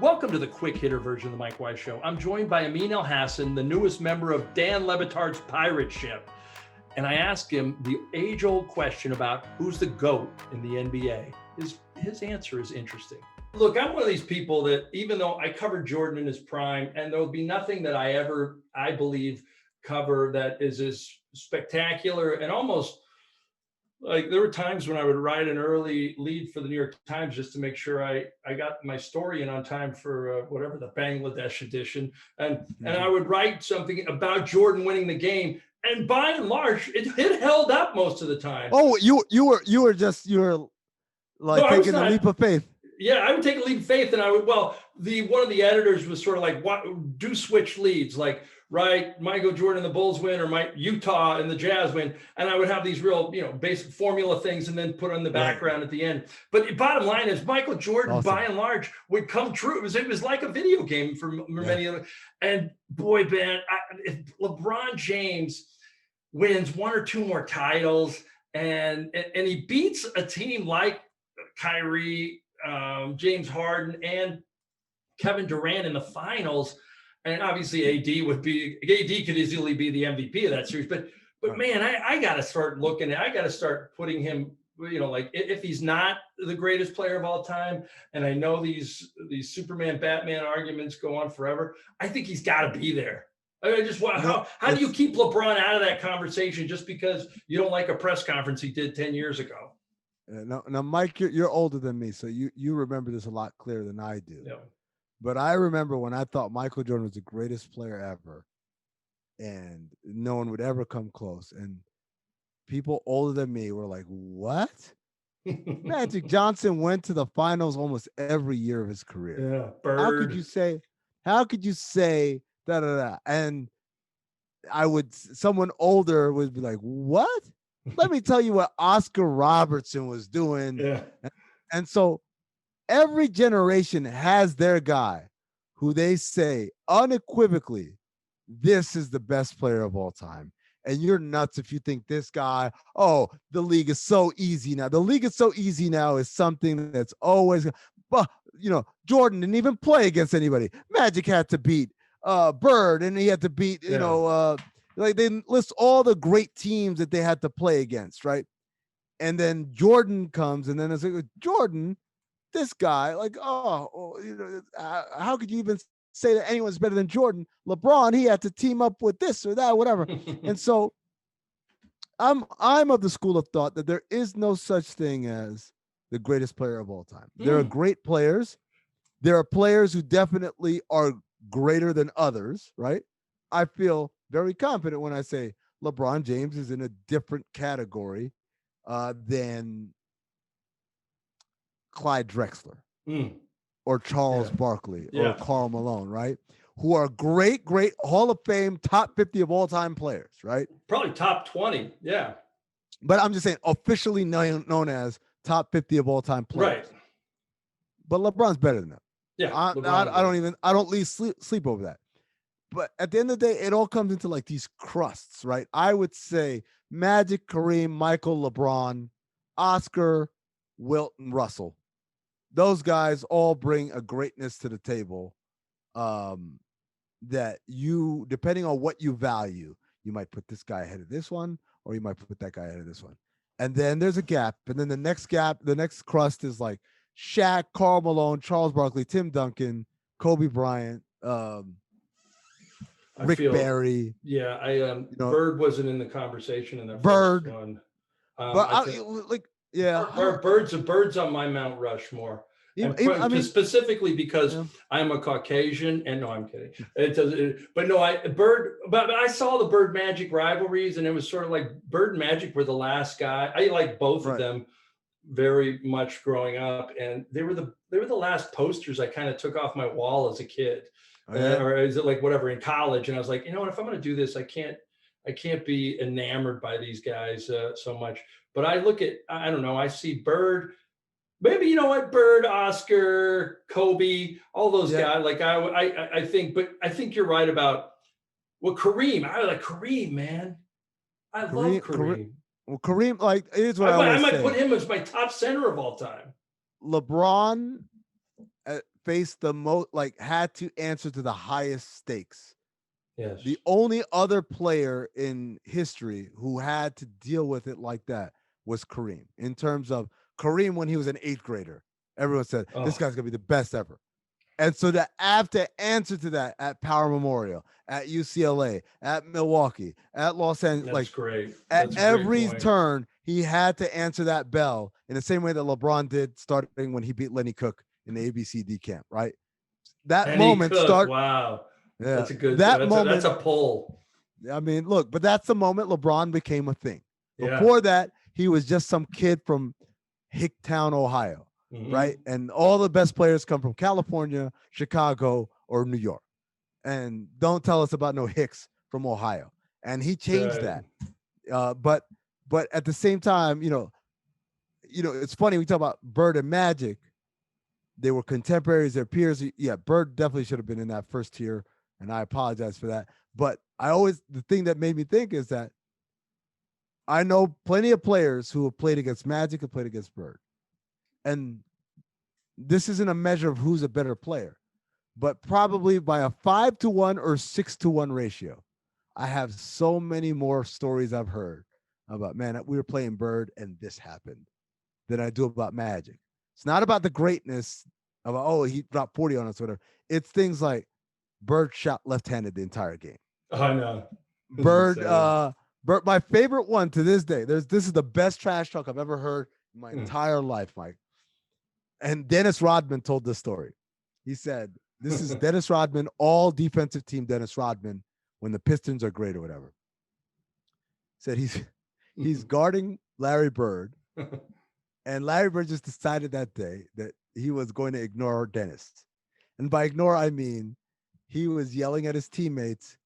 Welcome to the quick hitter version of the Mike Weiss Show. I'm joined by Amin Elhassan, the newest member of Dan Le Batard's pirate ship. And I asked him the age-old question about who's the GOAT in the NBA. His answer is interesting. Look, I'm one of these people that even though I covered Jordan in his prime, and there will be nothing that I believe, cover that is as spectacular and almost like there were times when I would write an early lead for the New York Times just to make sure I got my story in on time for whatever the Bangladesh edition. And I would write something about Jordan winning the game. And by and large, it held up most of the time. Oh, you were like taking a leap of faith. Yeah, I would take a leap of faith, and I would. Well, one of the editors was sort of like, "What? Do switch leads, like right? Michael Jordan and the Bulls win, or Utah and the Jazz win," and I would have these real, basic formula things, and then put on the background at the end. But the bottom line is, Michael Jordan, by and large, would come true. It was like a video game for many of them. And boy, man, if LeBron James wins one or two more titles, and he beats a team like Kyrie, James Harden, and Kevin Durant in the finals, and obviously AD could easily be the MVP of that series. But man, I got to start looking at. I got to start putting him. Like if he's not the greatest player of all time, and I know these Superman Batman arguments go on forever, I think he's got to be there. I mean, how do you keep LeBron out of that conversation just because you don't like a press conference he did 10 years ago? Now, Mike, you're older than me, so you remember this a lot clearer than I do. Yeah. But I remember when I thought Michael Jordan was the greatest player ever, and no one would ever come close. And people older than me were like, "What?" Magic Johnson went to the finals almost every year of his career. Yeah, Bird. How could you say da da da? And someone older would be like, "What?" Let me tell you what Oscar Robertson was doing. Yeah. And so every generation has their guy who they say unequivocally, this is the best player of all time. And you're nuts if you think this guy, the league is so easy now. The league is so easy now is something that's always, but Jordan didn't even play against anybody. Magic had to beat Bird, and he had to beat, like they list all the great teams that they had to play against, right? And then Jordan comes, and then it's like, Jordan, this guy, like, how could you even say that anyone's better than Jordan? LeBron, he had to team up with this or that, whatever. And so I'm of the school of thought that there is no such thing as the greatest player of all time. There are great players. There are players who definitely are greater than others, right? I feel very confident when I say LeBron James is in a different category than Clyde Drexler or Charles Barkley or Karl Malone, right? Who are great Hall of Fame, top 50 of all time players, right? Probably top 20, yeah. But I'm just saying officially known as top 50 of all time players. Right. But LeBron's better than them. Yeah. I don't lose sleep over that. But at the end of the day, it all comes into like these crusts, right? I would say Magic, Kareem, Michael, LeBron, Oscar, Wilt, and Russell. Those guys all bring a greatness to the table that you, depending on what you value, you might put this guy ahead of this one, or you might put that guy ahead of this one. And then there's a gap. And then the next crust is like Shaq, Karl Malone, Charles Barkley, Tim Duncan, Kobe Bryant, Rick Barry. Yeah, Bird wasn't in the conversation in that first one. Bird's on my Mount Rushmore. Specifically because I'm a Caucasian, and no, I'm kidding. It doesn't. But no, But I saw the Bird Magic rivalries, and it was sort of like Bird and Magic were the last guy. I like both of them very much growing up, and they were the last posters I kind of took off my wall as a kid. Or is it like whatever in college? And I was like, if I'm going to do this, I can't be enamored by these guys so much. But I look at, I don't know, I see Bird, maybe, Bird, Oscar, Kobe, all those guys. Like I think, but I think you're right about, Kareem. I like Kareem, man. I love Kareem. Well, Kareem, like, here's what I might put him as my top center of all time. LeBron faced the most, like had to answer to the highest stakes. Yes. The only other player in history who had to deal with it like that was Kareem. In terms of Kareem, when he was an 8th grader, everyone said, this Oh, guy's gonna be the best ever. And so to have to answer to that at Power Memorial, at UCLA, at Milwaukee, at Los Angeles, that's like great. at That's a great every point. turn, he had to answer that bell in the same way that LeBron did starting when he beat Lenny Cook in the ABCD camp, right? That Penny moment Cook. start, Wow. yeah, That's a good, that that's moment. a pull. I mean, look, but that's the moment LeBron became a thing. Yeah. Before that, he was just some kid from Hicktown, Ohio, right? Mm-hmm. And all the best players come from California, Chicago, or New York. And don't tell us about no Hicks from Ohio. And he changed Right. that. But at the same time, it's funny we talk about Bird and Magic. They were contemporaries, their peers. Yeah, Bird definitely should have been in that first tier, and I apologize for that. But the thing that made me think is that I know plenty of players who have played against Magic and played against Bird. And this isn't a measure of who's a better player, but probably by a 5-1 or 6-1 ratio. I have so many more stories I've heard about, man, we were playing Bird and this happened than I do about Magic. It's not about the greatness of, oh, he dropped 40 on us, whatever. It's things like Bird shot left-handed the entire game. I know. It's Bird, insane. Bird, my favorite one to this day. This is the best trash talk I've ever heard in my Mm. entire life, Mike. And Dennis Rodman told this story. He said, this is Dennis Rodman, all defensive team Dennis Rodman, when the Pistons are great or whatever. Said he's guarding Larry Bird, and Larry Bird just decided that day that he was going to ignore Dennis. And by ignore, I mean he was yelling at his teammates,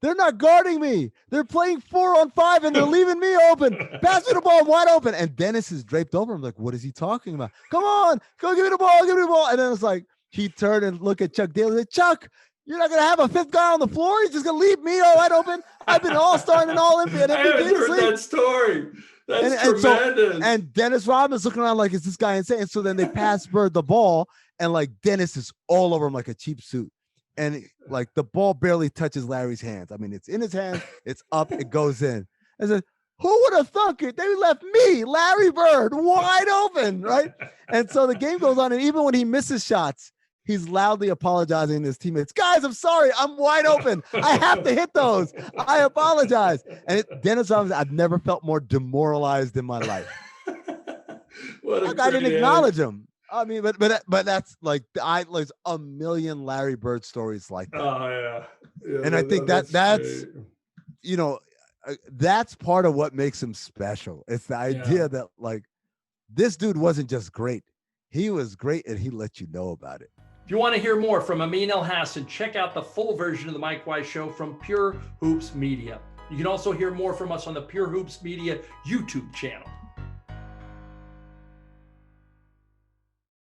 they're not guarding me. They're playing 4-on-5 and they're leaving me open. Pass me the ball, I'm wide open. And Dennis is draped over him like, what is he talking about? Come on, go give me the ball, give me the ball. And then it's like, he turned and looked at Chuck Daly. Like, Chuck, you're not going to have a 5th guy on the floor? He's just going to leave me all wide open? I've been an all-star and an all-NBA I haven't heard sleep. that story. That's And tremendous. and Dennis Rodman's looking around like, is this guy insane? And so then they pass Bird the ball, and like Dennis is all over him like a cheap suit. And like the ball barely touches Larry's hands. I mean, it's in his hands, it's up, it goes in. I said, who would have thunk it? They left me, Larry Bird, wide open, right? And so the game goes on, and even when he misses shots, he's loudly apologizing to his teammates. Guys, I'm sorry, I'm wide open. I have to hit those. I apologize. And Dennis Rodman, I've never felt more demoralized in my life. What I didn't acknowledge him. I mean, but that's like there's a million Larry Bird stories like that. Oh yeah. And I think that's that's part of what makes him special. It's the idea that like this dude wasn't just great. He was great and he let you know about it. If you want to hear more from Amin Elhassan, check out the full version of the Mike Weiss Show from Pure Hoops Media. You can also hear more from us on the Pure Hoops Media YouTube channel.